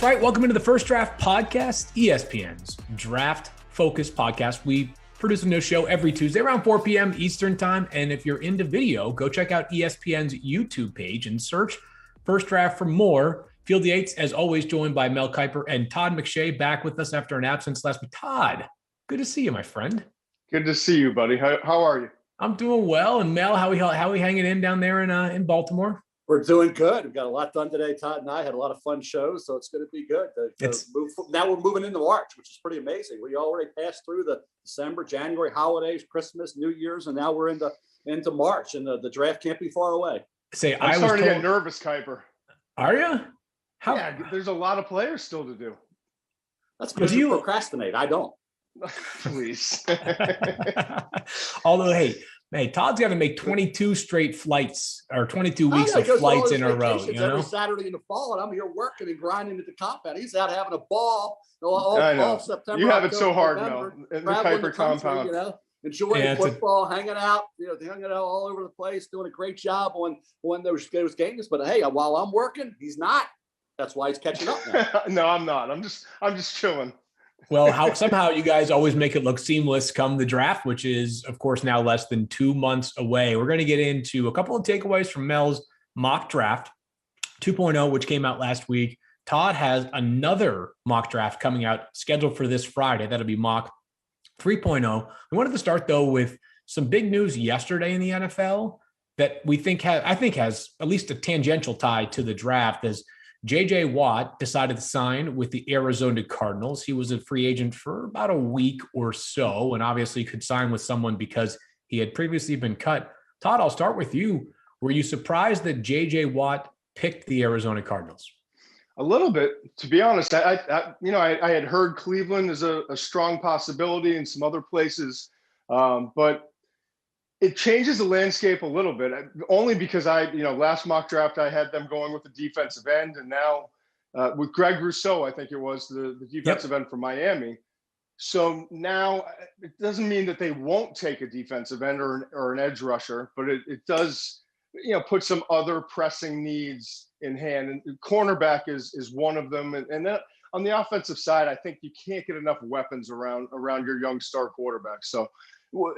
right. Welcome into the First Draft Podcast, ESPN's draft-focused podcast. We produce a new show every Tuesday around 4 p.m. Eastern Time. And if you're into video, go check out ESPN's YouTube page and search First Draft for more. Field Yates, as always, joined by Mel Kiper and Todd Mcshay, back with us after an absence last week. Todd, good to see you, my friend. Good to see you, buddy. How are you? I'm doing well. And Mel, how we hanging in down there in Baltimore? We're doing good. We've got a lot done today. Todd and I had a lot of fun shows, so it's going to be good. Now we're moving into March, which is pretty amazing. We already passed through the December, January holidays, Christmas, New Year's, and now we're into March, and the draft can't be far away. I'm starting to get nervous, Kiper. Are you? Yeah, there's a lot of players still to do. That's because you procrastinate. I don't. Please. Although, hey, Todd's got to make 22 straight flights or 22 weeks of flights in a row. You know? Every Saturday in the fall, and I'm here working and grinding at the compound. He's out having a ball all September. You have it so hard, November, Mel, in the Kiper compound. Enjoying football, hanging out all over the place, doing a great job when those games. But hey, while I'm working, he's not. That's why he's catching up now. No, I'm not. I'm just chilling. Well, somehow you guys always make it look seamless come the draft, which is, of course, now less than 2 months away. We're going to get into a couple of takeaways from Mel's mock draft 2.0, which came out last week. Todd has another mock draft coming out scheduled for this Friday. That'll be mock 3.0. We wanted to start, though, with some big news yesterday in the NFL that we think has at least a tangential tie to the draft, as J.J. Watt decided to sign with the Arizona Cardinals. He was a free agent for about a week or so, and obviously could sign with someone because he had previously been cut. Todd, I'll start with you. Were you surprised that J.J. Watt picked the Arizona Cardinals? A little bit, to be honest. I had heard Cleveland is a strong possibility in some other places, but it changes the landscape a little bit, only because last mock draft, I had them going with the defensive end, and now with Greg Rousseau, I think it was the defensive end from Miami. So now it doesn't mean that they won't take a defensive end or an edge rusher, but it does, put some other pressing needs in hand. And cornerback is one of them. And then on the offensive side, I think you can't get enough weapons around your young star quarterback. So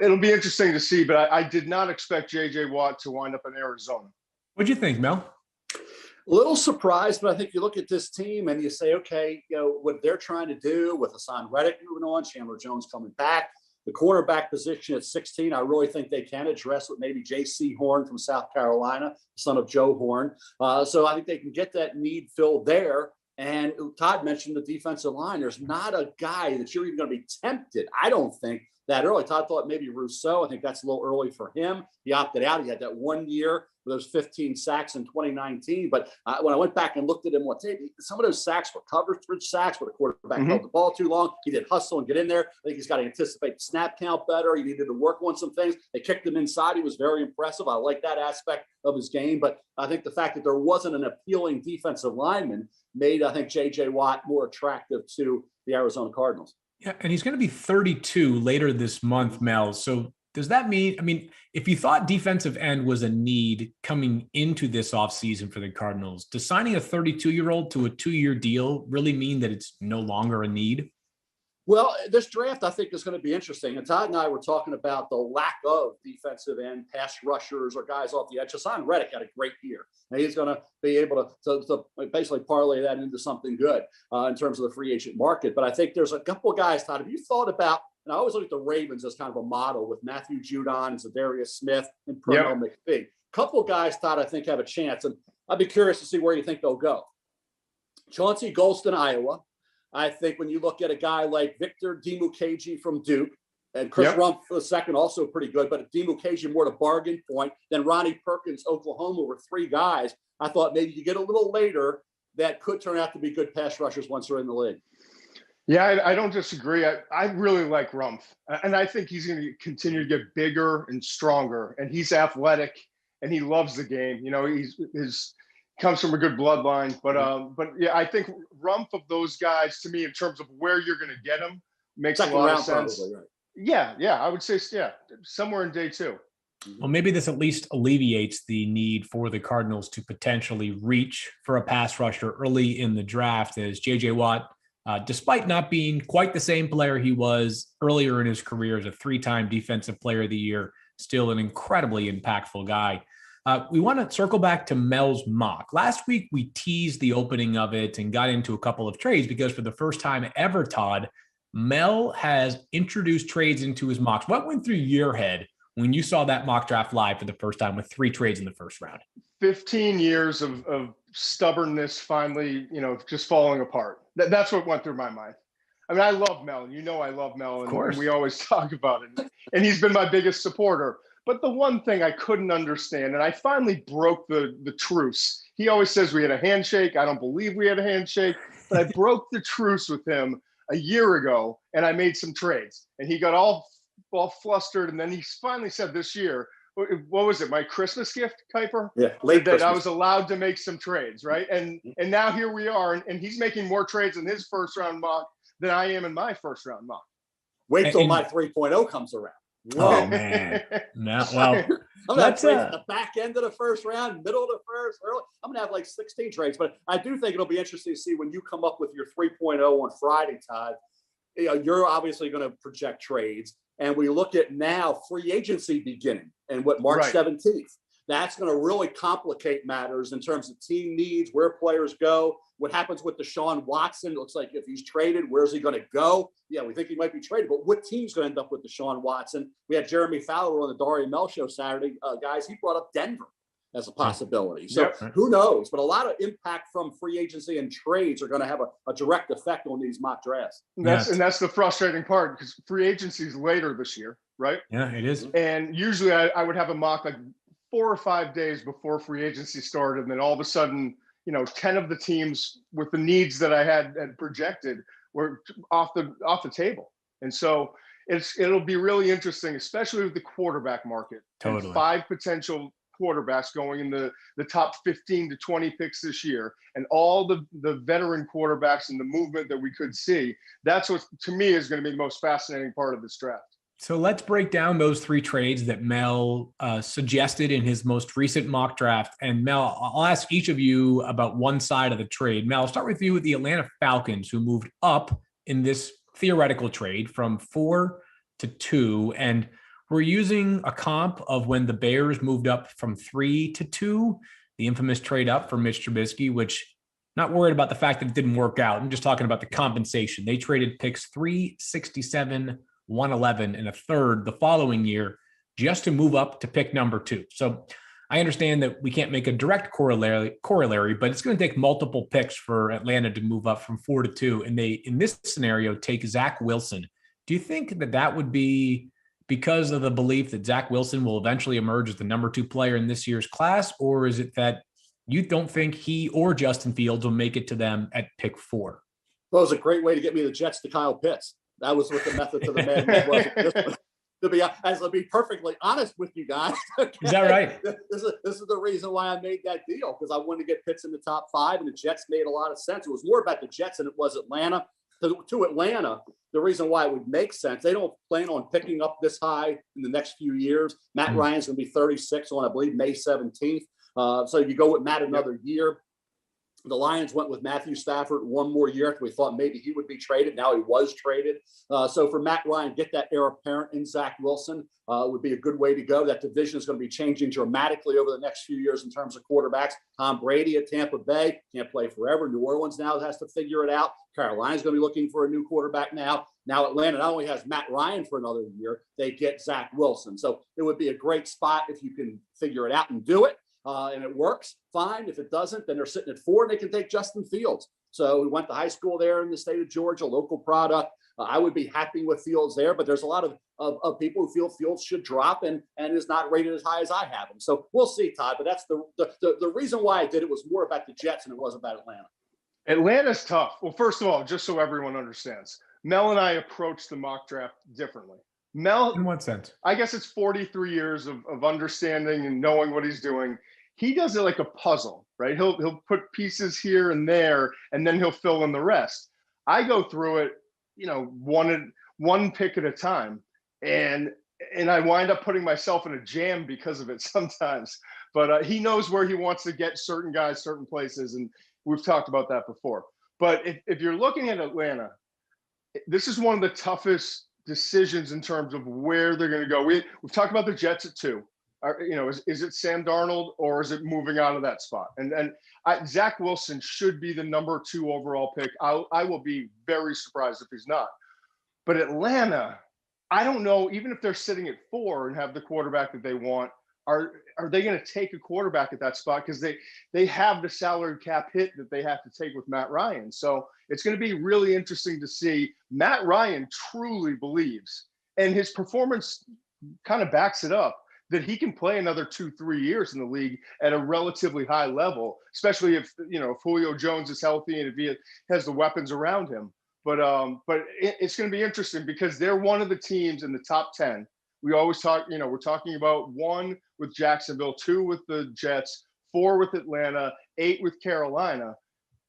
it'll be interesting to see, but I did not expect J.J. Watt to wind up in Arizona. What'd you think, Mel? A little surprised, but I think you look at this team and you say, okay, what they're trying to do with Hassan Reddick moving on, Chandler Jones coming back, the quarterback position at 16, I really think they can address with maybe J.C. Horn from South Carolina, son of Joe Horn. So I think they can get that need filled there. And Todd mentioned the defensive line. There's not a guy that you're even going to be tempted, I don't think, that early. Todd thought maybe Rousseau. I think that's a little early for him. He opted out. He had that 1 year with those 15 sacks in 2019. But when I went back and looked at him on tape, some of those sacks were coverage sacks where the quarterback held the ball too long. He did hustle and get in there. I think he's got to anticipate the snap count better. He needed to work on some things. They kicked him inside. He was very impressive. I like that aspect of his game. But I think the fact that there wasn't an appealing defensive lineman made, I think, J.J. Watt more attractive to the Arizona Cardinals. Yeah, and he's going to be 32 later this month, Mel. So does that mean, if you thought defensive end was a need coming into this offseason for the Cardinals, does signing a 32-year-old to a 2-year deal really mean that it's no longer a need? Well, this draft, I think, is going to be interesting. And Todd and I were talking about the lack of defensive end pass rushers or guys off the edge. Hassan Reddick had a great year. And he's going to be able to basically parlay that into something good in terms of the free agent market. But I think there's a couple of guys, Todd, have you thought about, and I always look at the Ravens as kind of a model with Matthew Judon and Zadarius Smith and Pernell McPhee. A couple of guys, Todd, I think have a chance. And I'd be curious to see where you think they'll go. Chauncey Golston, Iowa. I think when you look at a guy like Victor Dimukeje from Duke, and Chris Rumph for the second, also pretty good, but Dimukeje more to bargain point than Ronnie Perkins, Oklahoma, were 3 guys. I thought maybe you get a little later that could turn out to be good pass rushers once they're in the league. Yeah, I don't disagree. I really like Rumph, and I think he's going to continue to get bigger and stronger, and he's athletic, and he loves the game. He's comes from a good bloodline, but yeah, I think Rumph of those guys, to me, in terms of where you're going to get him, makes a lot of sense. Probably, right? Yeah, I would say somewhere in day 2. Well, maybe this at least alleviates the need for the Cardinals to potentially reach for a pass rusher early in the draft, as J.J. Watt, despite not being quite the same player he was earlier in his career as a 3-time Defensive Player of the Year, still an incredibly impactful guy. We want to circle back to Mel's mock. Last week, we teased the opening of it and got into a couple of trades because for the first time ever, Todd, Mel has introduced trades into his mocks. What went through your head when you saw that mock draft live for the first time with 3 trades in the first round? 15 years of stubbornness finally, just falling apart. That's what went through my mind. I mean, I love Mel. I love Mel, and we always talk about it. And he's been my biggest supporter. But the one thing I couldn't understand, and I finally broke the truce. He always says we had a handshake. I don't believe we had a handshake, but I broke the truce with him a year ago, and I made some trades. And he got all flustered, and then he finally said this year, what was it, my Christmas gift, Kiper? Yeah, late that Christmas. I was allowed to make some trades, right? And now here we are, and he's making more trades in his first round mock than I am in my first round mock. Wait till my 3.0 comes around. Whoa. Oh, man. No, well, I'm going to trade at the back end of the first round, middle of the first, early. I'm going to have like 16 trades. But I do think it'll be interesting to see when you come up with your 3.0 on Friday, Todd. You're obviously going to project trades. And we look at now free agency beginning and March 17th. That's going to really complicate matters in terms of team needs, where players go, what happens with Deshaun Watson. It looks like if he's traded, where's he going to go? Yeah, we think he might be traded, but what team's going to end up with Deshaun Watson? We had Jeremy Fowler on the Daria Mel show Saturday. Guys, he brought up Denver as a possibility. So who knows? But a lot of impact from free agency and trades are going to have a direct effect on these mock drafts. And that's the frustrating part, because free agency is later this year, right? Yeah, it is. And usually I would have a mock like 4 or 5 days before free agency started, and then all of a sudden, 10 of the teams with the needs that I had projected were off the table. And so it'll be really interesting, especially with the quarterback market. Totally. And 5 potential quarterbacks going in the top 15 to 20 picks this year, and all the veteran quarterbacks and the movement that we could see. That's what, to me, is going to be the most fascinating part of this draft. So let's break down those 3 trades that Mel suggested in his most recent mock draft. And Mel, I'll ask each of you about one side of the trade. Mel, I'll start with you with the Atlanta Falcons, who moved up in this theoretical trade from 4 to 2. And we're using a comp of when the Bears moved up from 3 to 2, the infamous trade up for Mitch Trubisky, which not worried about the fact that it didn't work out. I'm just talking about the compensation. They traded picks 367, 111, and a third the following year just to move up to pick number 2. So I understand that we can't make a direct corollary, but it's going to take multiple picks for Atlanta to move up from 4 to 2. And they, in this scenario, take Zach Wilson. Do you think that would be because of the belief that Zach Wilson will eventually emerge as the number 2 player in this year's class? Or is it that you don't think he or Justin Fields will make it to them at pick 4? Well, it was a great way to get me the Jets to Kyle Pitts. That was what the method to the madness was. To be perfectly honest with you guys. Okay? Is that right? This is the reason why I made that deal, because I wanted to get Pitts in the top 5, and the Jets made a lot of sense. It was more about the Jets than it was Atlanta. To Atlanta, the reason why it would make sense, they don't plan on picking up this high in the next few years. Matt Ryan's going to be 36 on, I believe, May 17th. So you go with Matt another year. The Lions went with Matthew Stafford one more year after we thought maybe he would be traded. Now he was traded. So for Matt Ryan, get that heir apparent in Zach Wilson would be a good way to go. That division is going to be changing dramatically over the next few years in terms of quarterbacks. Tom Brady at Tampa Bay can't play forever. New Orleans now has to figure it out. Carolina's going to be looking for a new quarterback now. Now Atlanta not only has Matt Ryan for another year, they get Zach Wilson. So it would be a great spot if you can figure it out and do it. And it works, fine. If it doesn't, then they're sitting at 4 and they can take Justin Fields. So we went to high school there in the state of Georgia, local product. I would be happy with Fields there, but there's a lot of people who feel Fields should drop and is not rated as high as I have him. So we'll see, Todd. But that's the reason why I did it was more about the Jets than it was about Atlanta. Atlanta's tough. Well, first of all, just so everyone understands, Mel and I approached the mock draft differently. Mel, in what sense? I guess it's 43 years of understanding and knowing what he's doing. He does it like a puzzle, right? He'll put pieces here and there, and then he'll fill in the rest. I go through it, one pick at a time. And and I wind up putting myself in a jam because of it sometimes. But he knows where he wants to get certain guys, certain places, and we've talked about that before. But if you're looking at Atlanta, this is one of the toughest decisions in terms of where they're going to go. We've talked about the Jets at 2. Is it Sam Darnold or is it moving out of that spot? And Zach Wilson should be the number 2 overall pick. I will be very surprised if he's not. But Atlanta, I don't know, even if they're sitting at 4 and have the quarterback that they want, are they going to take a quarterback at that spot? Because they have the salary cap hit that they have to take with Matt Ryan. So it's going to be really interesting to see. Matt Ryan truly believes, and his performance kind of backs it up, that he can play another 2-3 years in the league at a relatively high level, especially if Julio Jones is healthy and if he has the weapons around him. But it's going to be interesting because they're one of the teams in the top 10. We always talk, we're talking about 1 with Jacksonville, 2 with the Jets, 4 with Atlanta, 8 with Carolina.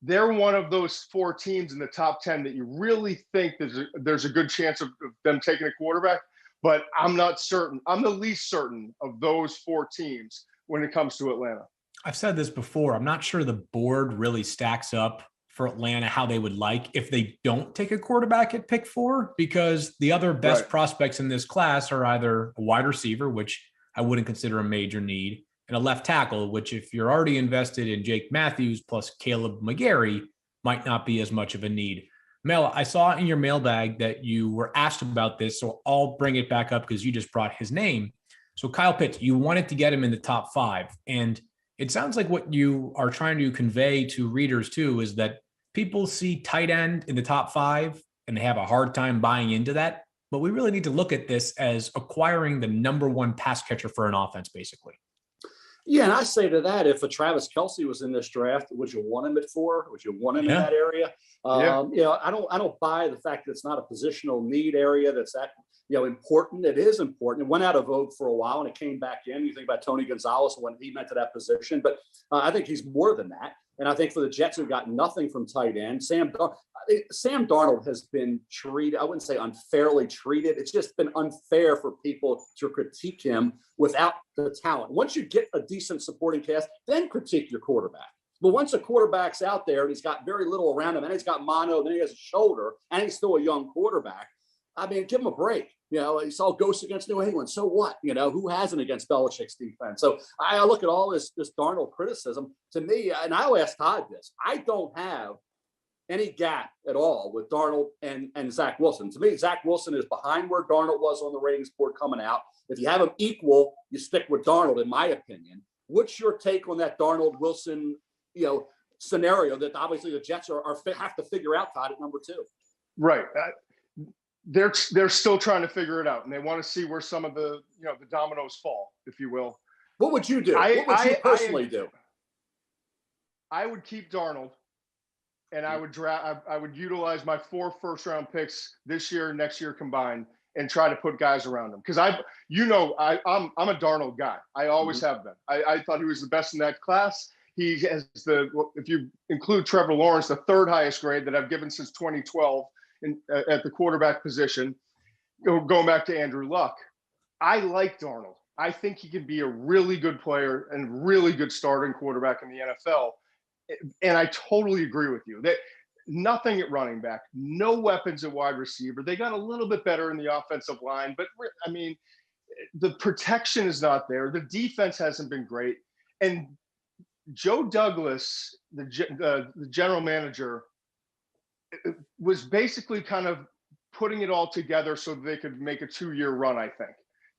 They're one of those 4 teams in the top 10 that you really think there's a good chance of them taking a quarterback. But I'm not certain. I'm the least certain of those 4 teams when it comes to Atlanta. I've said this before. I'm not sure the board really stacks up for Atlanta how they would like if they don't take a quarterback at pick 4, because the other best prospects in this class are either a wide receiver, which I wouldn't consider a major need, and a left tackle, which if you're already invested in Jake Matthews plus Caleb McGarry, might not be as much of a need. Mel, I saw in your mailbag that you were asked about this, so I'll bring it back up because you just brought his name. So Kyle Pitts, you wanted to get him in the top 5. And it sounds like what you are trying to convey to readers too is that people see tight end in the top 5 and they have a hard time buying into that. But we really need to look at this as acquiring the number 1 pass catcher for an offense, basically. Yeah, and I say to that, if a Travis Kelce was in this draft, would you want him at 4? Would you want him in that area? I don't buy the fact that it's not a positional need area that's that important. It is important. It went out of vogue for a while and it came back in. You think about Tony Gonzalez when he went to that position, but I think he's more than that. And I think for the Jets who got nothing from tight end, Sam Darnold has been treated, I wouldn't say unfairly treated. It's just been unfair for people to critique him without the talent. Once you get a decent supporting cast, then critique your quarterback. But once a quarterback's out there and he's got very little around him, and he's got mono, then he has a shoulder, and he's still a young quarterback, I mean, give him a break. He saw ghosts against New England. So what? Who hasn't against Belichick's defense? So I look at all this Darnold criticism. To me, and I'll ask Todd this, I don't have any gap at all with Darnold and Zach Wilson. To me, Zach Wilson is behind where Darnold was on the ratings board coming out. If you have them equal, you stick with Darnold, in my opinion. What's your take on that Darnold-Wilson, scenario that obviously the Jets have to figure out, Todd, at number 2? Right. They're still trying to figure it out, and they want to see where some of the the dominoes fall, if you will. What would you do? What would you personally do? I would keep Darnold, and I would utilize my 4 first-round picks this year and next year combined, and try to put guys around him. Because I'm a Darnold guy. I always have been. I thought he was the best in that class. He has if you include Trevor Lawrence, the 3rd highest grade that I've given since 2012. At the quarterback position, going back to Andrew Luck. I like Darnold. I think he can be a really good player and really good starting quarterback in the NFL. And I totally agree with you that nothing at running back, no weapons at wide receiver. They got a little bit better in the offensive line, but I mean, the protection is not there. The defense hasn't been great. And Joe Douglas, the general manager, was basically kind of putting it all together so that they could make a 2-year run, I think,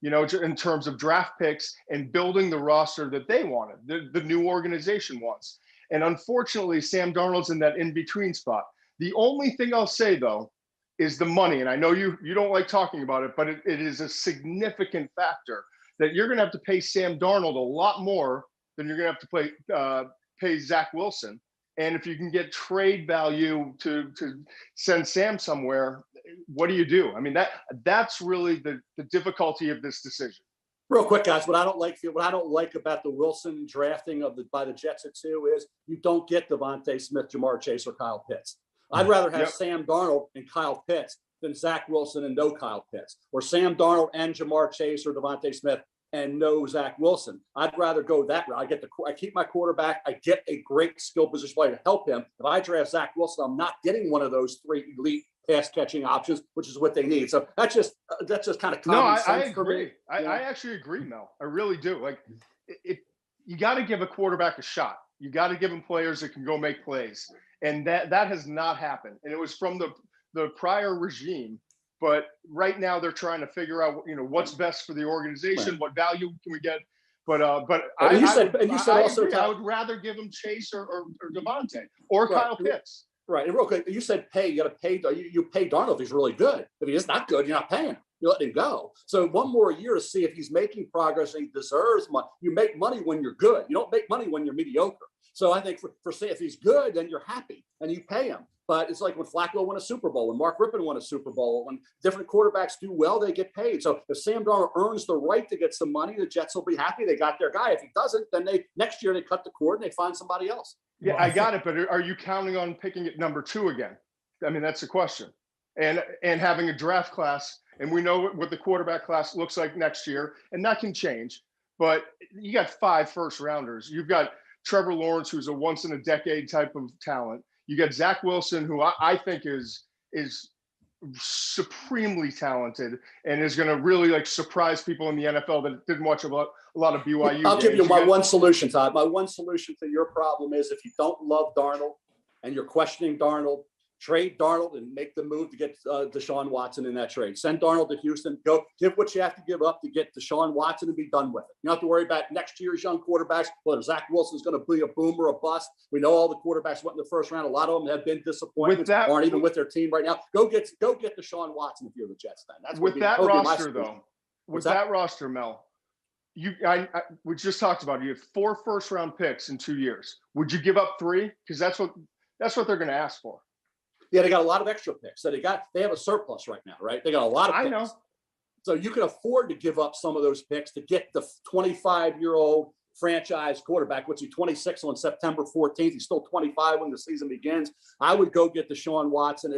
in terms of draft picks and building the roster that they wanted, the new organization wants. And unfortunately, Sam Darnold's in that in-between spot. The only thing I'll say, though, is the money. And I know you don't like talking about it, but it is a significant factor that you're going to have to pay Sam Darnold a lot more than you're going to have to pay Zach Wilson. And if you can get trade value to send Sam somewhere, what do you do? I mean, that's really the difficulty of this decision. Real quick, guys, what I don't like about the Wilson drafting by the Jets at 2 is you don't get Devontae Smith, Jamar Chase, or Kyle Pitts. I'd rather have Sam Darnold and Kyle Pitts than Zach Wilson and no Kyle Pitts, or Sam Darnold and Jamar Chase or Devontae Smith and no Zach Wilson. I'd rather go that route. I keep my quarterback. I get a great skill position player to help him. If I draft Zach Wilson, I'm not getting one of those 3 elite pass catching options, which is what they need. So that's just kind of common sense. I agree. I actually agree, Mel. I really do. Like, you got to give a quarterback a shot. You got to give him players that can go make plays, and that has not happened. And it was from the prior regime. But right now they're trying to figure out, what's best for the organization, what value can we get. But I would rather give him Chase or Devontae or Kyle Pitts. Right. And real quick, you said pay. You got to pay. You pay Darnold if he's really good. If he's not good, you're not paying him. You're letting him go. So one more year to see if he's making progress and he deserves money. You make money when you're good. You don't make money when you're mediocre. So I think for say if he's good, then you're happy and you pay him. But it's like when Flacco won a Super Bowl, when Mark Rippon won a Super Bowl, when different quarterbacks do well, they get paid. So if Sam Darnold earns the right to get some money, the Jets will be happy. They got their guy. If he doesn't, then next year they cut the cord and they find somebody else. Yeah, I got it. But are you counting on picking it number 2 again? I mean, that's the question. And having a draft class, and we know what the quarterback class looks like next year, and that can change. But you got 5 first rounders. You've got Trevor Lawrence, who's a once in a decade type of talent. You got Zach Wilson, who I think is supremely talented and is going to really surprise people in the NFL that didn't watch a lot of BYU. I'll give you my one solution, Todd. My one solution to your problem is if you don't love Darnold and you're questioning Darnold, trade Darnold and make the move to get Deshaun Watson in that trade. Send Darnold to Houston. Go give what you have to give up to get Deshaun Watson and be done with it. You don't have to worry about next year's young quarterbacks, whether Zach Wilson's going to be a boom or a bust. We know all the quarterbacks went in the first round. A lot of them have been disappointments, aren't even with their team right now. Go get Deshaun Watson if you're the Jets then. That's with that roster, though. With that roster, Mel, we just talked about it. You have 4 first-round picks in 2 years. Would you give up 3? Because that's what they're going to ask for. Yeah, they got a lot of extra picks. So they have a surplus right now, right? They got a lot of picks. I know. So you can afford to give up some of those picks to get the 25-year-old franchise quarterback, which he's 26 on September 14th. He's still 25 when the season begins. I would go get Deshaun Watson.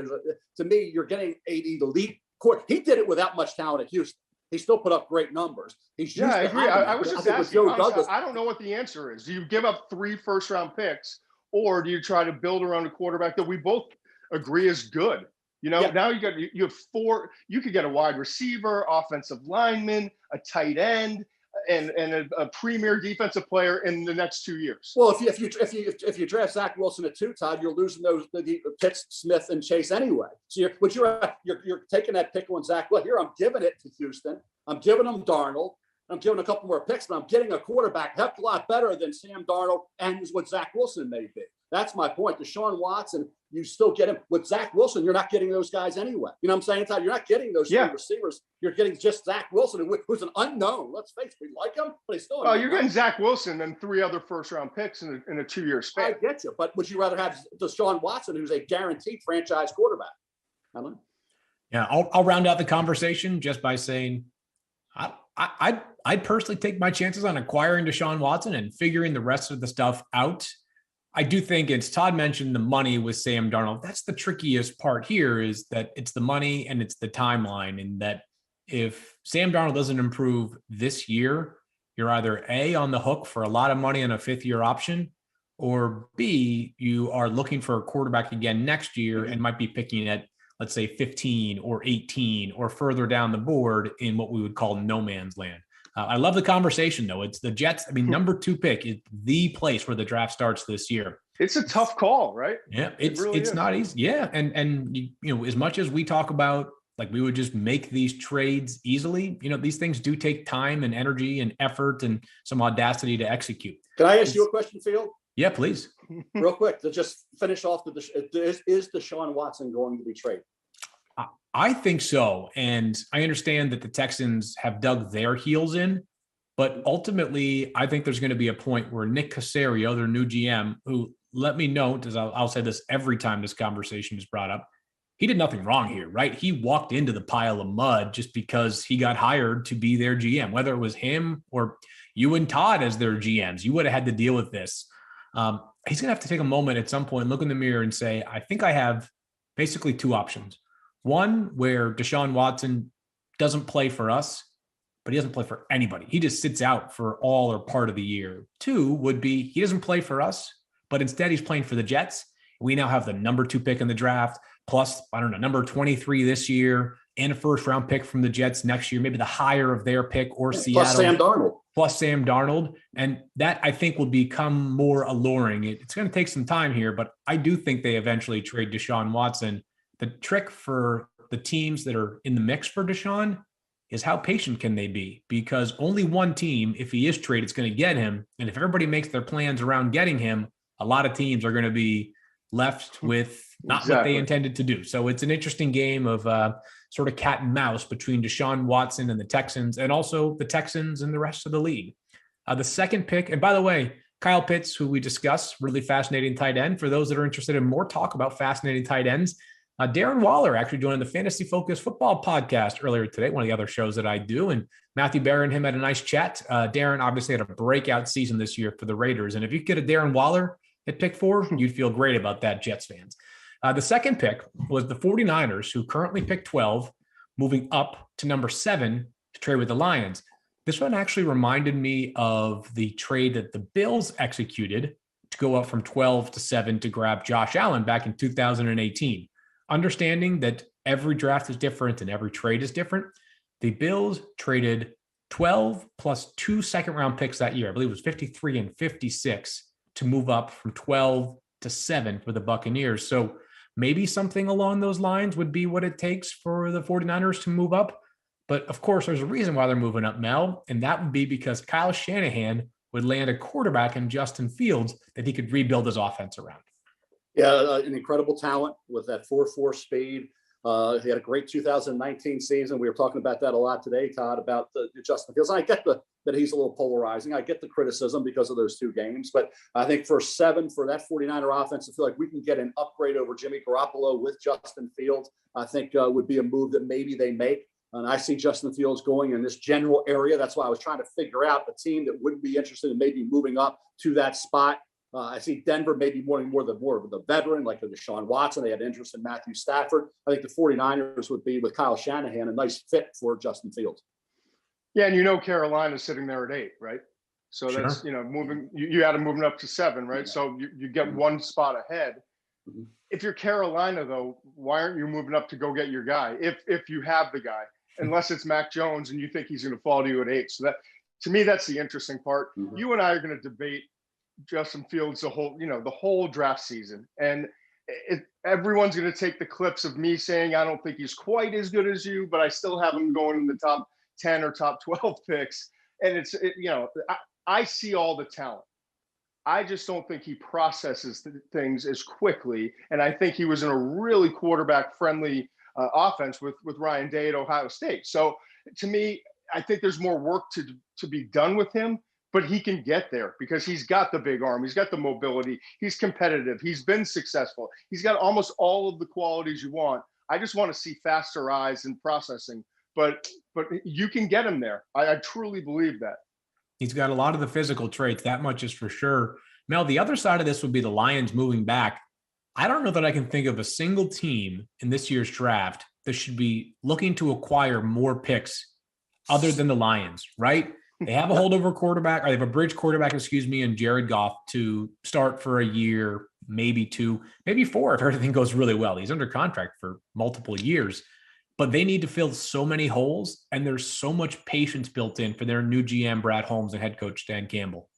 To me, you're getting an elite court. He did it without much talent at Houston. He still put up great numbers. I agree. I was just asking. I don't know what the answer is. Do you give up 3 first-round picks, or do you try to build around a quarterback that we both agree is good? Now you have 4. You could get a wide receiver, offensive lineman, a tight end, and a premier defensive player in the next 2 years. Well, if you draft Zach Wilson at 2, Todd, you're losing those the Pitts, Smith, and Chase anyway. So you're taking that pick on Zach. Well, here I'm giving it to Houston. I'm giving them Darnold. I'm giving a couple more picks, but I'm getting a quarterback a heck of a lot better than Sam Darnold and what Zach Wilson may be. That's my point. Deshaun Watson, you still get him. With Zach Wilson, you're not getting those guys anyway. You know what I'm saying, Todd? You're not getting those 3 receivers. You're getting just Zach Wilson, who's an unknown. Let's face it, we like him, but he's still you're getting Zach Wilson and 3 other first-round picks in a 2-year span. I get you, but would you rather have Deshaun Watson, who's a guaranteed franchise quarterback? I don't know. Yeah, I'll round out the conversation just by saying I'd personally take my chances on acquiring Deshaun Watson and figuring the rest of the stuff out. I do think, as Todd mentioned, the money with Sam Darnold. That's the trickiest part here, is that it's the money and it's the timeline. And that if Sam Darnold doesn't improve this year, you're either A, on the hook for a lot of money on a 5th-year option, or B, you are looking for a quarterback again next year and might be picking at, let's say, 15 or 18 or further down the board in what we would call no man's land. I love the conversation, though. It's the Jets. I mean, number 2 pick is the place where the draft starts this year. It's a tough call, right? Yeah, it's not easy. Yeah, and as much as we talk about we would just make these trades easily, these things do take time and energy and effort and some audacity to execute. Can I ask you a question, Field? Yeah, please. Real quick to just finish off is Deshaun Watson going to be traded? I think so. And I understand that the Texans have dug their heels in, but ultimately I think there's going to be a point where Nick Caserio, their new GM, who, let me note, as I'll say this every time this conversation is brought up, he did nothing wrong here, right? He walked into the pile of mud just because he got hired to be their GM, whether it was him or you and Todd as their GMs, you would have had to deal with this. He's going to have to take a moment at some point, look in the mirror and say, I think I have basically 2 options. One, where Deshaun Watson doesn't play for us, but he doesn't play for anybody. He just sits out for all or part of the year. Two would be he doesn't play for us, but instead he's playing for the Jets. We now have the number 2 pick in the draft, plus, I don't know, number 23 this year, and a first round pick from the Jets next year, maybe the higher of their pick or Seattle. Plus Sam Darnold. And that, I think, will become more alluring. It's going to take some time here, but I do think they eventually trade Deshaun Watson. The trick for the teams that are in the mix for Deshaun is how patient can they be? Because only one team, if he is traded, is going to get him. And if everybody makes their plans around getting him, a lot of teams are going to be left with not what they intended to do. So it's an interesting game of sort of cat and mouse between Deshaun Watson and the Texans, and also the Texans and the rest of the league. The second pick, and by the way, Kyle Pitts, who we discussed, really fascinating tight end. For those that are interested in more talk about fascinating tight ends, Darren Waller actually joined the Fantasy Focus Football podcast earlier today, one of the other shows that I do, and Matthew Barr and him had a nice chat. Darren obviously had a breakout season this year for the Raiders, and if you could get a Darren Waller at pick 4, you'd feel great about that, Jets fans. The second pick was the 49ers, who currently pick 12, moving up to number 7 to trade with the Lions. This one actually reminded me of the trade that the Bills executed to go up from 12 to 7 to grab Josh Allen back in 2018. Understanding that every draft is different and every trade is different, the Bills traded 12 plus 2 second-round picks that year. I believe it was 53 and 56 to move up from 12 to 7 for the Buccaneers. So maybe something along those lines would be what it takes for the 49ers to move up. But of course, there's a reason why they're moving up, Mel, and that would be because Kyle Shanahan would land a quarterback in Justin Fields that he could rebuild his offense around. Yeah, an incredible talent with that 4.4 speed. He had a great 2019 season. We were talking about that a lot today, Todd, about the Justin Fields. I get that he's a little polarizing. I get the criticism because of those 2 games. But I think for 7, for that 49er offense, I feel like we can get an upgrade over Jimmy Garoppolo with Justin Fields. I think would be a move that maybe they make. And I see Justin Fields going in this general area. That's why I was trying to figure out a team that would be interested in maybe moving up to that spot. I see Denver maybe more of the veteran, like the Deshaun Watson. They had interest in Matthew Stafford. I think the 49ers would be, with Kyle Shanahan, a nice fit for Justin Fields. Yeah, and Carolina's sitting there at 8, right? So sure. That's, moving. You had them moving up to 7, right? Yeah. So you get one spot ahead. Mm-hmm. If you're Carolina, though, why aren't you moving up to go get your guy? If you have the guy, unless it's Mac Jones and you think he's going to fall to you at 8. So that, to me, that's the interesting part. Mm-hmm. You and I are going to debate Justin Fields the whole draft season, and everyone's going to take the clips of me saying I don't think he's quite as good as you, but I still have him going in the top 10 or top 12 picks. And I see all the talent. I just don't think he processes things as quickly, and I think he was in a really quarterback friendly offense with Ryan Day at Ohio State. So to me, I think there's more work to be done with him. But he can get there because he's got the big arm. He's got the mobility. He's competitive. He's been successful. He's got almost all of the qualities you want. I just want to see faster eyes and processing. But you can get him there. I truly believe that. He's got a lot of the physical traits. That much is for sure. Mel, the other side of this would be the Lions moving back. I don't know that I can think of a single team in this year's draft that should be looking to acquire more picks other than the Lions, right? They have a holdover quarterback, or they have a bridge quarterback, in Jared Goff to start for a year, maybe 2, maybe 4 if everything goes really well. He's under contract for multiple years, but they need to fill so many holes, and there's so much patience built in for their new GM, Brad Holmes, and head coach, Dan Campbell.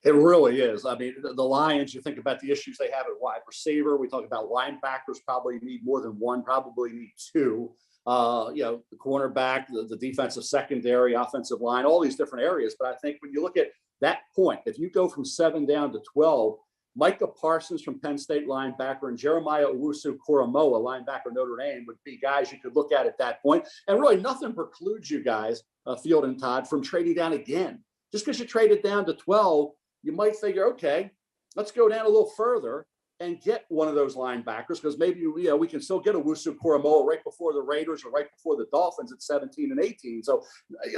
It really is. I mean, the Lions, you think about the issues they have at wide receiver. We talk about linebackers probably need more than 1, probably need 2. The cornerback, the defensive secondary, offensive line, all these different areas. But I think when you look at that point, if you go from 7 down to 12, Micah Parsons from Penn State linebacker and Jeremiah Owusu-Koramoah, linebacker Notre Dame, would be guys you could look at that point. And really nothing precludes you guys, Field and Todd, from trading down again. Just because you traded down to 12, you might figure, okay, let's go down a little further and get one of those linebackers, because maybe we can still get Owusu-Koramoah right before the Raiders or right before the Dolphins at 17 and 18. So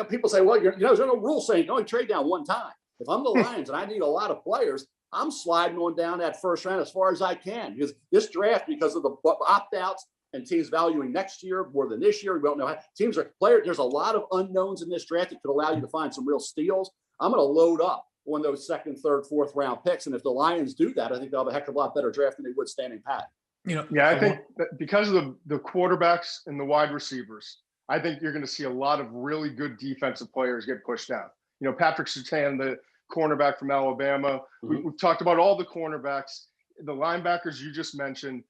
people say, well, there's no rule saying only trade down one time. If I'm the Lions and I need a lot of players, I'm sliding on down that first round as far as I can, because this draft, because of the opt-outs and teams valuing next year more than this year. We don't know how teams are players. There's a lot of unknowns in this draft that could allow you to find some real steals. I'm going to load up on those second, third, fourth round picks. And if the Lions do that, I think they'll have a heck of a lot better draft than they would standing pat. Yeah, I think that because of the quarterbacks and the wide receivers, I think you're going to see a lot of really good defensive players get pushed down. Patrick Surtain, the cornerback from Alabama. Mm-hmm. We've talked about all the cornerbacks, the linebackers you just mentioned,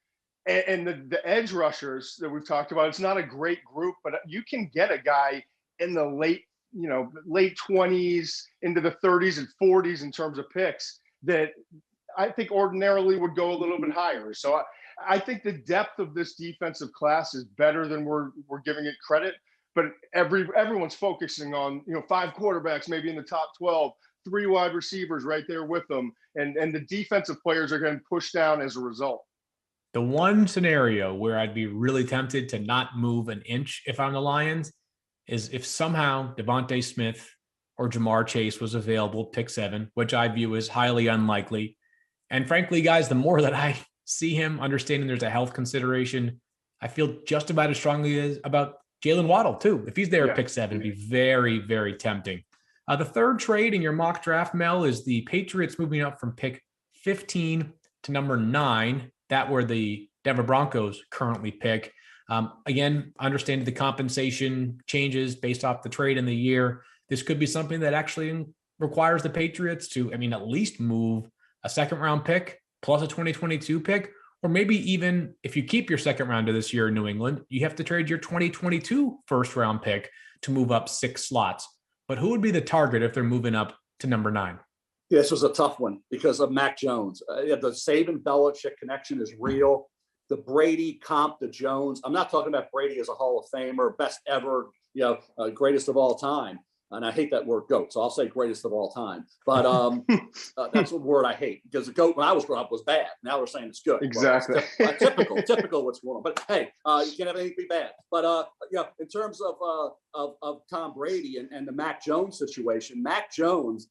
and the edge rushers that we've talked about. It's not a great group, but you can get a guy in the late 20s into the 30s and 40s in terms of picks that I think ordinarily would go a little bit higher. So I think the depth of this defensive class is better than we're giving it credit. But everyone's focusing on 5 quarterbacks maybe in the top 12, 3 wide receivers right there with them, and the defensive players are getting pushed down as a result. The one scenario where I'd be really tempted to not move an inch if I'm the Lions is if somehow Devontae Smith or Jamar Chase was available, pick 7, which I view as highly unlikely. And frankly, guys, the more that I see him, understanding there's a health consideration, I feel just about as strongly as about Jalen Waddle too. If he's there at pick 7, it'd be very, very tempting. The third trade in your mock draft, Mel, is the Patriots moving up from pick 15 to number 9. That where the Denver Broncos currently pick. Again, understanding the compensation changes based off the trade in the year. This could be something that actually requires the Patriots to, at least move a second-round pick plus a 2022 pick, or maybe even if you keep your second round of this year in New England, you have to trade your 2022 first-round pick to move up 6 slots. But who would be the target if they're moving up to number 9? Yeah, this was a tough one because of Mac Jones. The Saban-Belichick connection is real. The Brady comp to Jones. I'm not talking about Brady as a Hall of Famer, best ever, greatest of all time. And I hate that word GOAT, so I'll say greatest of all time. But that's a word I hate because the GOAT when I was growing up was bad. Now they're saying it's good. Exactly. Well, it's typical what's going on. But hey, you can't have anything be bad. But in terms of Tom Brady and the Mac Jones situation, Mac Jones,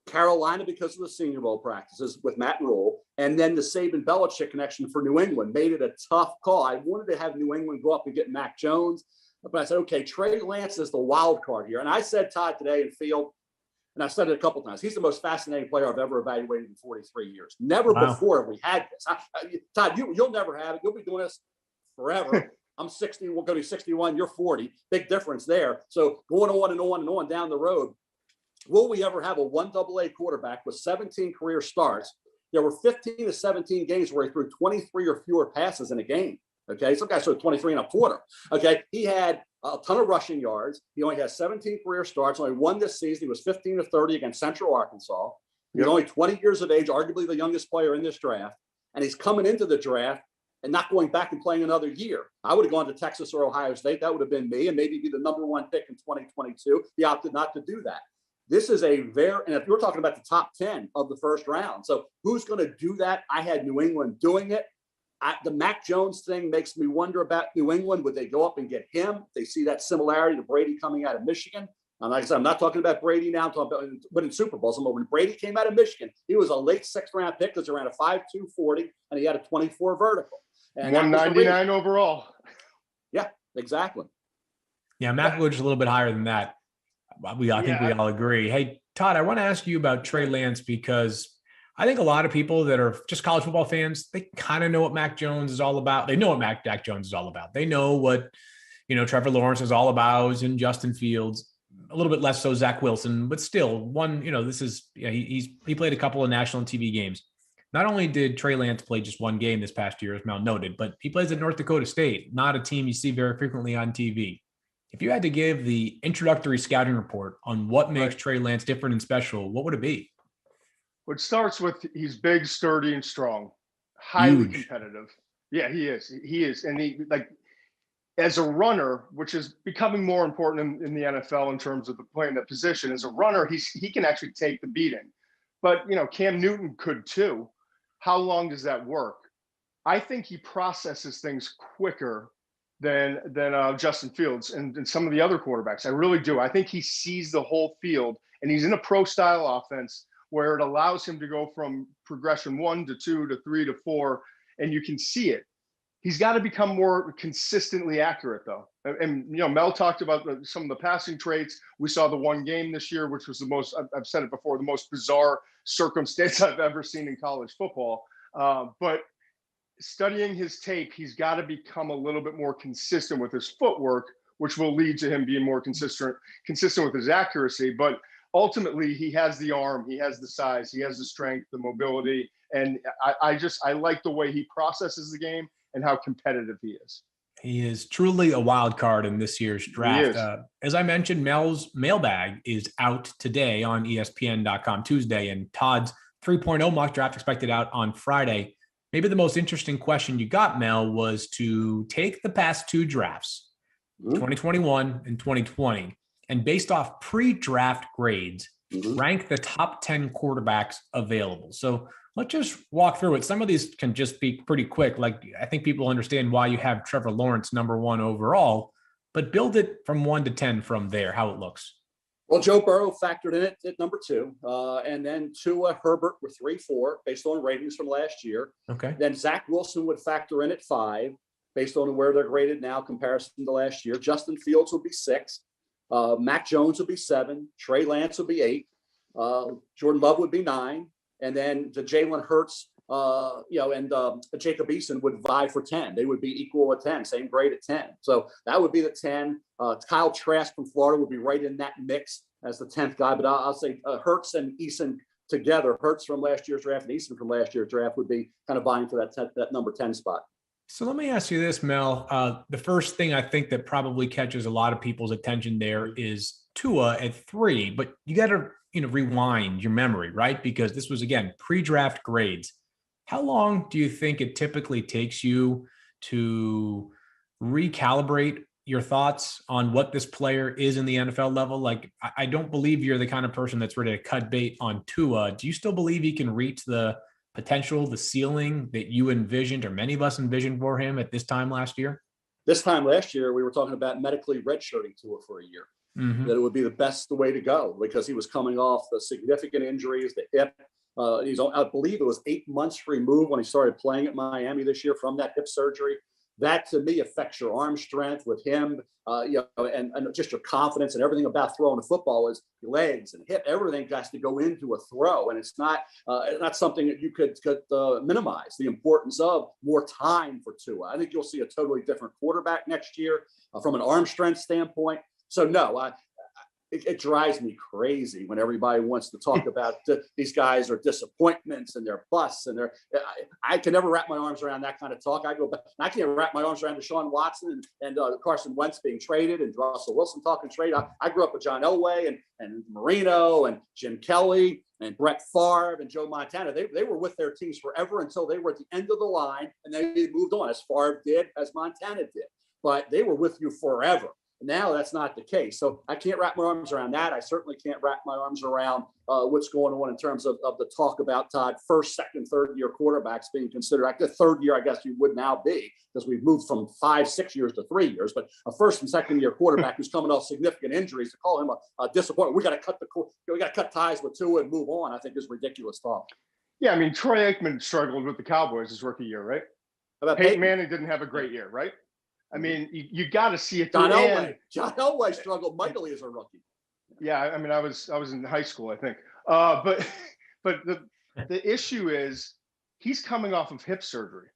Carolina, because of the Senior Bowl practices with Matt Rule, and then the Saban-Belichick connection for New England made it a tough call. I wanted to have New England go up and get Mac Jones, but I said, okay, Trey Lance is the wild card here. And I said, Todd, today in field, and I've said it a couple of times, he's the most fascinating player I've ever evaluated in 43 years. Never before have we had this. Todd, you'll never have it. You'll be doing this forever. I'm 60. We're going to be 61. You're 40. Big difference there. So going on and on and on down the road, will we ever have a 1AA quarterback with 17 career starts? There were 15 to 17 games where he threw 23 or fewer passes in a game. Okay, some guys threw 23 and a quarter. Okay, he had a ton of rushing yards. He only has 17 career starts. Only won this season. He was 15 to 30 against Central Arkansas. He's only 20 years of age, arguably the youngest player in this draft. And he's coming into the draft and not going back and playing another year. I would have gone to Texas or Ohio State. That would have been me and maybe be the number 1 pick in 2022. He opted not to do that. This is and if you're talking about the top 10 of the first round, so who's going to do that? I had New England doing it. The Mac Jones thing makes me wonder about New England. Would they go up and get him? They see that similarity to Brady coming out of Michigan. And like I said, I'm not talking about Brady now. I'm talking about winning Super Bowls. When Brady came out of Michigan, he was a late 6th round pick because he ran a 5.2 40 and he had a 24 vertical. And 199 overall. Yeah, exactly. Yeah, Mac was a little bit higher than that. I think we all agree. Hey, Todd, I want to ask you about Trey Lance because I think a lot of people that are just college football fans, they kind of know what Mac Jones is all about. They know what Mac Jones is all about. They know what, Trevor Lawrence is all about and Justin Fields, a little bit less so Zach Wilson, but still he played a couple of national TV games. Not only did Trey Lance play just one game this past year, as Mel noted, but he plays at North Dakota State, not a team you see very frequently on TV. If you had to give the introductory scouting report on what makes Trey Lance different and special, what would it be? It starts with he's big, sturdy, and strong, highly competitive. Yeah, he is. He is. And he, as a runner, which is becoming more important in the NFL in terms of playing that position, as a runner, he can actually take the beating. But, Cam Newton could too. How long does that work? I think he processes things quicker than Justin Fields and some of the other quarterbacks. I really do. I think he sees the whole field, and he's in a pro-style offense where it allows him to go from progression 1 to 2 to 3 to 4, and you can see it. He's got to become more consistently accurate, though. And Mel talked about some of the passing traits. We saw the one game this year, which was the most, I've said it before, the most bizarre circumstance I've ever seen in college football. But studying his tape, he's got to become a little bit more consistent with his footwork, which will lead to him being more consistent with his accuracy. But ultimately, he has the arm, he has the size, he has the strength, the mobility. And I like the way he processes the game and how competitive he is. He is truly a wild card in this year's draft. As I mentioned, Mel's mailbag is out today on ESPN.com Tuesday, and Todd's 3.0 mock draft expected out on Friday. Maybe the most interesting question you got, Mel, was to take the past two drafts, 2021 and 2020, and based off pre-draft grades, rank the top 10 quarterbacks available. So let's just walk through it. Some of these can just be pretty quick. Like, I think people understand why you have Trevor Lawrence number 1 overall, but build it from 1 to 10 from there, how it looks. Well, Joe Burrow factored in at number 2, and then Tua, Herbert were 3-4 based on ratings from last year. Okay. Then Zach Wilson would factor in at 5 based on where they're graded now comparison to last year. Justin Fields would be 6. Mac Jones would be 7. Trey Lance would be 8. Jordan Love would be 9. And then the Jalen Hurts, and Jacob Eason would vie for 10. They would be equal at 10, same grade at 10. So that would be the 10. Kyle Trask from Florida would be right in that mix as the 10th guy. But I'll say Hurts and Eason together, Hurts from last year's draft and Eason from last year's draft would be kind of vying for that number 10 spot. So let me ask you this, Mel. The first thing I think that probably catches a lot of people's attention there is Tua at 3, but you got to rewind your memory, right? Because this was, again, pre-draft grades. How long do you think it typically takes you to recalibrate your thoughts on what this player is in the NFL level? Like, I don't believe you're the kind of person that's ready to cut bait on Tua. Do you still believe he can reach the potential, the ceiling that you envisioned, or many of us envisioned for him at this time last year? This time last year, we were talking about medically redshirting Tua for a year. That it would be the best way to go because he was coming off the significant injuries, the hip. I believe it was 8 months removed when he started playing at Miami this year from that hip surgery. That to me affects your arm strength with him, and just your confidence and everything about throwing the football is your legs and hip. Everything has to go into a throw, and it's not something that you could minimize the importance of more time for Tua. I think you'll see a totally different quarterback next year from an arm strength standpoint. So no, it drives me crazy when everybody wants to talk about these guys are disappointments and they're busts and I can never wrap my arms around that kind of talk. I go back, I can't wrap my arms around Deshaun Watson and Carson Wentz being traded and Russell Wilson talking trade. I grew up with John Elway and Marino and Jim Kelly and Brett Favre and Joe Montana. They were with their teams forever until they were at the end of the line and they moved on, as Favre did, as Montana did. But they were with you forever. Now that's not the case. So I can't wrap my arms around that. I certainly can't wrap my arms around what's going on in terms of the talk about Todd, first, second, third year quarterbacks being considered. The third year, I guess you would now be, because we've moved from 5-6 years to 3 years. But a first and second year quarterback who's coming off significant injuries, to call him a disappointment, we got to cut ties with Tua and move on, I think is ridiculous talk. Yeah, I mean, Troy Aikman struggled with the Cowboys his rookie year, right? Peyton Manning didn't have a great year, right? I mean, you got to see it. John Elway struggled mightily as a rookie. Yeah, I mean, I was in high school, I think. But the issue is he's coming off of hip surgery,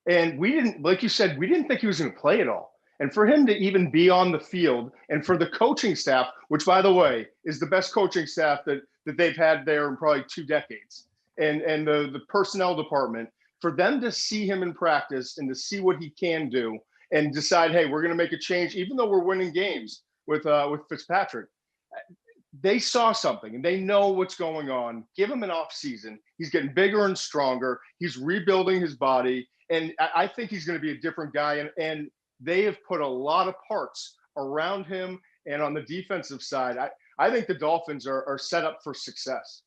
and we didn't, like you said, we didn't think he was going to play at all. And for him to even be on the field, and for the coaching staff, which by the way is the best coaching staff that they've had there in probably 2 decades, and the personnel department, for them to see him in practice and to see what he can do. And decide, hey, we're going to make a change, even though we're winning games with Fitzpatrick. They saw something, and they know what's going on. Give him an off season. He's getting bigger and stronger. He's rebuilding his body, and I think he's going to be a different guy. And they have put a lot of parts around him. And on the defensive side, I think the Dolphins are set up for success.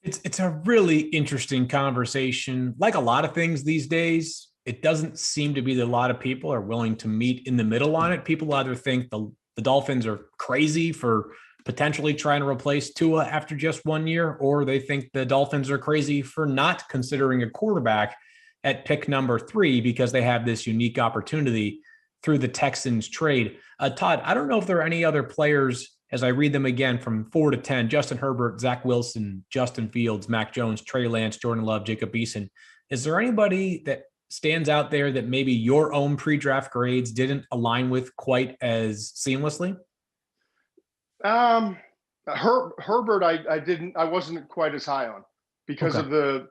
It's a really interesting conversation. Like a lot of things these days, it doesn't seem to be that a lot of people are willing to meet in the middle on it. People either think the Dolphins are crazy for potentially trying to replace Tua after just 1 year, or they think the Dolphins are crazy for not considering a quarterback at pick number 3 because they have this unique opportunity through the Texans trade. Todd, I don't know if there are any other players, as I read them again from 4 to 10, Justin Herbert, Zach Wilson, Justin Fields, Mac Jones, Trey Lance, Jordan Love, Jacob Eason. Is there anybody that stands out there that maybe your own pre-draft grades didn't align with quite as seamlessly? Herbert, I wasn't quite as high on because of the,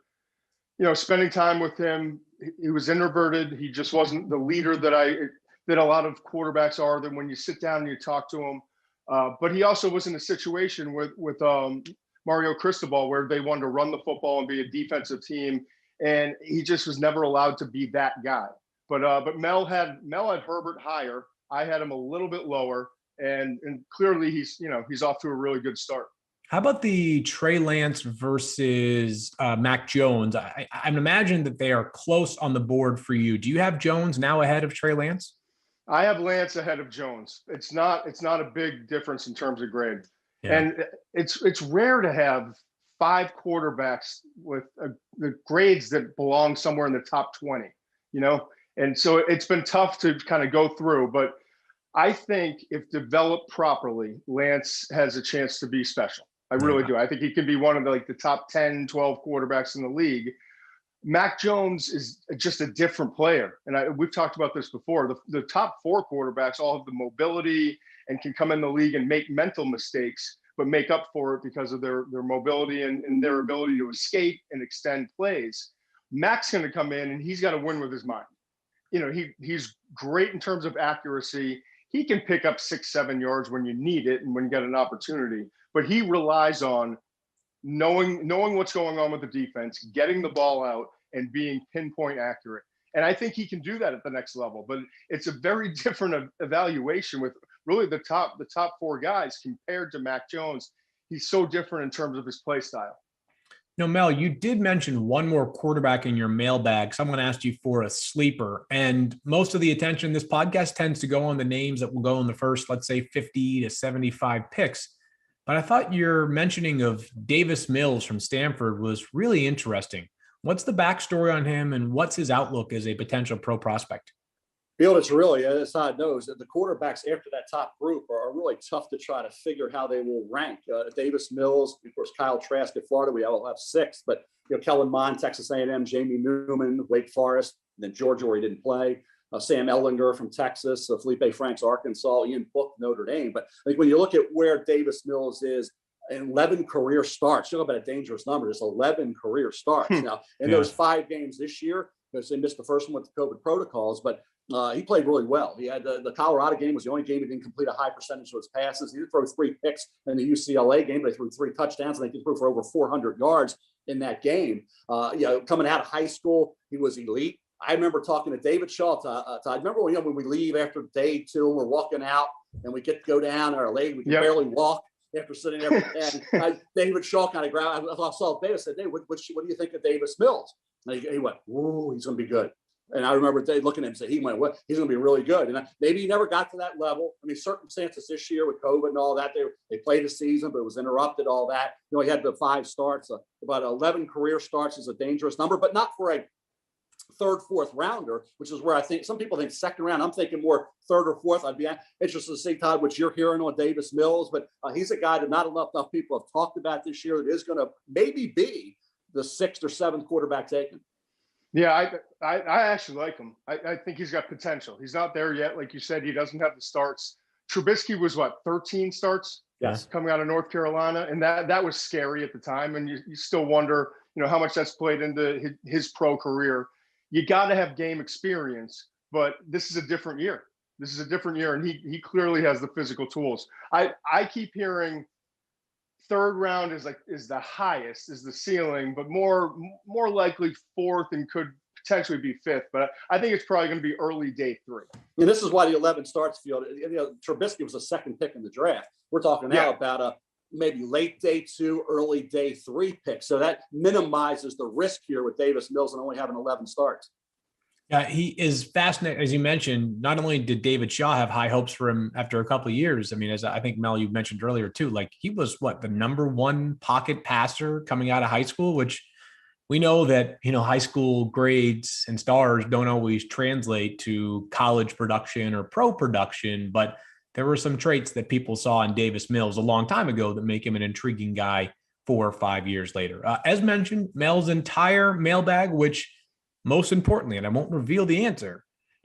spending time with him. He was introverted. He just wasn't the leader that a lot of quarterbacks are. That when you sit down and you talk to him, but he also was in a situation with Mario Cristobal where they wanted to run the football and be a defensive team, and he just was never allowed to be that guy. But Mel had Herbert higher. I had him a little bit lower, and clearly he's off to a really good start. How about the Trey Lance versus Mac Jones? I imagine that they are close on the board for you. Do you have Jones now ahead of Trey Lance? I have Lance ahead of Jones. It's not a big difference in terms of grade. Yeah. And it's rare to have 5 quarterbacks with the grades that belong somewhere in the top 20, and so it's been tough to kind of go through, but I think if developed properly, Lance has a chance to be special. I really do. I think he could be one of the top 10, 12 quarterbacks in the league. Mac Jones is just a different player. And we've talked about this before. The top 4 quarterbacks all have the mobility and can come in the league and make mental mistakes, but make up for it because of their mobility and their ability to escape and extend plays. Mac's going to come in and he's got to win with his mind. He's great in terms of accuracy. He can pick up 6-7 yards when you need it and when you get an opportunity, but he relies on knowing what's going on with the defense, getting the ball out, and being pinpoint accurate. And I think he can do that at the next level, but it's a very different evaluation with really the top 4 guys compared to Mac Jones. He's so different in terms of his play style. Mel, you did mention one more quarterback in your mailbag. Someone asked you for a sleeper, and most of the attention in this podcast tends to go on the names that will go in the first, let's say, 50 to 75 picks. But I thought your mentioning of Davis Mills from Stanford was really interesting. What's the backstory on him, and what's his outlook as a potential pro prospect? Field, it's really, as Todd knows, the quarterbacks after that top group are really tough to try to figure how they will rank. Davis Mills, of course, Kyle Trask at Florida, we all have 6, but Kellen Mond, Texas A&M, Jamie Newman, Wake Forest, and then Georgia where he didn't play. Sam Ellinger from Texas, Felipe Franks, Arkansas, Ian Book, Notre Dame. But I think when you look at where Davis Mills is, 11 career starts, you know about a dangerous number, just 11 career starts. Now, and those 5 games this year, because they missed the first one with the COVID protocols, but he played really well. He had the Colorado game was the only game he didn't complete a high percentage of his passes. He did throw 3 picks in the UCLA game. They threw 3 touchdowns, and they threw for over 400 yards in that game. Coming out of high school, he was elite. I remember talking to David Shaw. I remember when we leave after day 2, we're walking out and we get to go down our leg. We can barely walk after sitting there. And David Shaw kind of grabbed. I saw Davis said, "Hey, what do you think of Davis Mills?" And he went, "Ooh, he's going to be good." And I remember Dave looking at him and saying, he went, "What? He's going to be really good." And maybe he never got to that level. I mean, circumstances this year with COVID and all that, they played a season, but it was interrupted, all that. He had the 5 starts. About 11 career starts is a dangerous number, but not for a 3rd, 4th rounder, which is where I think some people think 2nd round. I'm thinking more 3rd or 4th. I'd be interested to see, Todd, what you're hearing on Davis Mills, but he's a guy that not enough people have talked about this year that is going to maybe be the 6th or 7th quarterback taken. Yeah, I actually like him. I think he's got potential. He's not there yet. Like you said, he doesn't have the starts. Trubisky was 13 starts? Yes. Coming out of North Carolina. And that was scary at the time. And you still wonder, how much that's played into his pro career. You got to have game experience, but this is a different year. And he clearly has the physical tools. I keep hearing 3rd round is the highest, is the ceiling, but more likely 4th and could potentially be 5th. But I think it's probably going to be early day 3. And this is why the 11 starts field. Trubisky was a 2nd pick in the draft. We're talking now about a maybe late day 2, early day 3 pick. So that minimizes the risk here with Davis Mills and only having 11 starts. Yeah, he is fascinating. As you mentioned, not only did David Shaw have high hopes for him after a couple of years. I mean, as I think, Mel, you mentioned earlier too, he was the number 1 pocket passer coming out of high school, which we know that, high school grades and stars don't always translate to college production or pro production, but there were some traits that people saw in Davis Mills a long time ago that make him an intriguing guy 4 or 5 years later. As mentioned, Mel's entire mailbag, which most importantly, and I won't reveal the answer,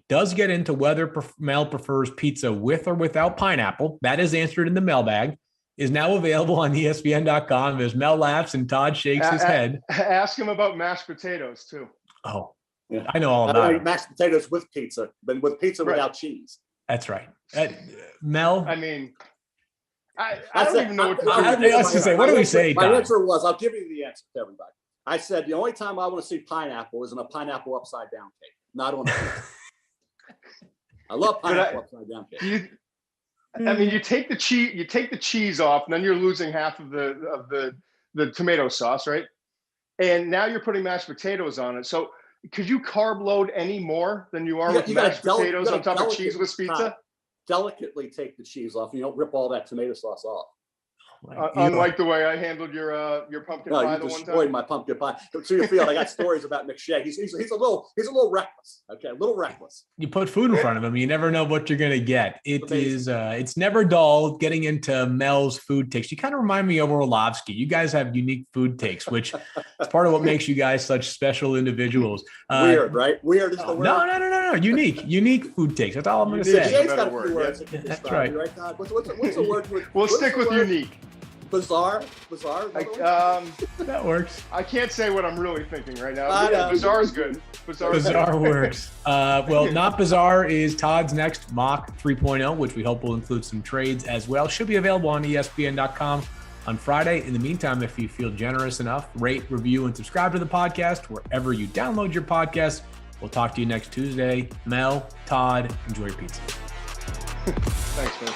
does get into whether Mel prefers pizza with or without pineapple. That is answered in the mailbag. Is now available on ESPN.com as Mel laughs and Todd shakes his head. Ask him about mashed potatoes, too. Oh, yeah. I know all about it. Mashed potatoes with pizza, but with pizza without cheese. That's right. Mel? I mean, I don't even know what to do. I was to say, what do we say, My Todd? answer was, I'll give you the answer to everybody. I said, the only time I want to see pineapple is in a pineapple upside down cake, not on a pizza. I love pineapple upside down cake. You take the cheese off, and then you're losing half of the tomato sauce, right? And now you're putting mashed potatoes on it. So could you carb load any more than you are with mashed potatoes on top of cheeseless pizza? Delicately take the cheese off. You don't rip all that tomato sauce off. Unlike the way I handled your pumpkin pie the one time. You destroyed my pumpkin pie. To your field, I got stories about Mcshay. He's a little reckless. Okay, a little reckless. You put food in front of him, you never know what you're gonna get. It's never dull getting into Mel's food takes. You kind of remind me of Orlovsky. You guys have unique food takes, which is part of what makes you guys such special individuals. Weird, right? Weird is the word. No. Unique food takes. That's all I'm gonna say. Jay's got a few words. That's right. Todd? What's the word? We'll stick with unique. Bizarre. That works. I can't say what I'm really thinking right now. Bizarre is good. Bizarre works. Well, not bizarre is Todd's next mock 3.0, which we hope will include some trades as well. Should be available on ESPN.com on Friday. In the meantime, if you feel generous enough, rate, review, and subscribe to the podcast wherever you download your podcast. We'll talk to you next Tuesday. Mel, Todd, enjoy your pizza. Thanks, man.